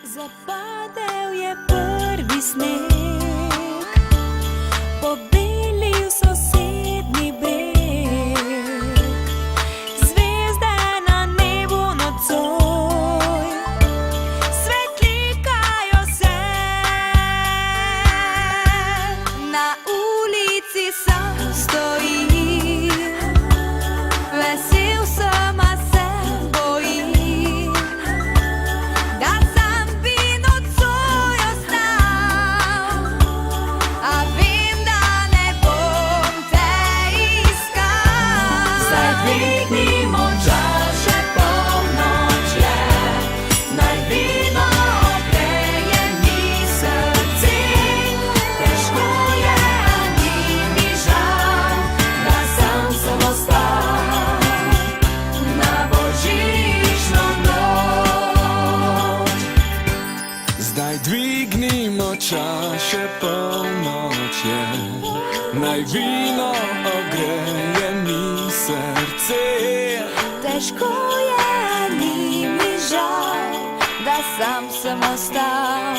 Zapadel je prvi sneg, pobelil sosednji breg, zvezde na nebu nocoj svetlikajo se. Na ulici sam stojim, vesel sem, a se bojim, da sam bi nocoj ostal, a vem, da ne bom te iskal. Zdaj dvignimo čaše, polnoč je, naj vino ogreje mi srce. Težko je, ni mi žal, da sam sem ostal na božično noč. Zdaj dvignimo čaše, polnoč je, naj vino ogreje mi srce. Težko je, ni mi žal, da sam sem ostal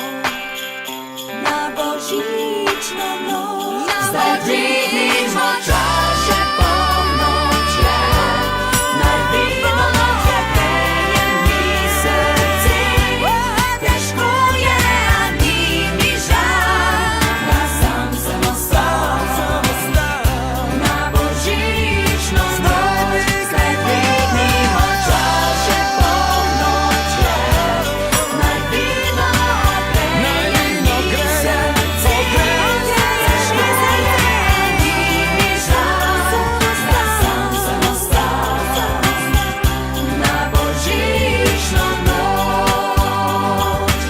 na božično noč. Zdaj dvignimo čaše, polnoč je, naj vino ogreje mi srce. Težko je, ni mi žal, da sam sem ostal na božično noč. Zdaj dvignimo čaše, polnoč je, naj vino ogreje mi srce. Težko je, ni mi žal, da sam sem ostal na božično noč.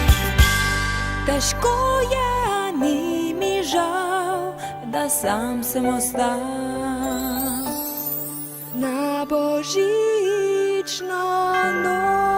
Težko je, ni mi žal, da sam sem ostal na božično noč.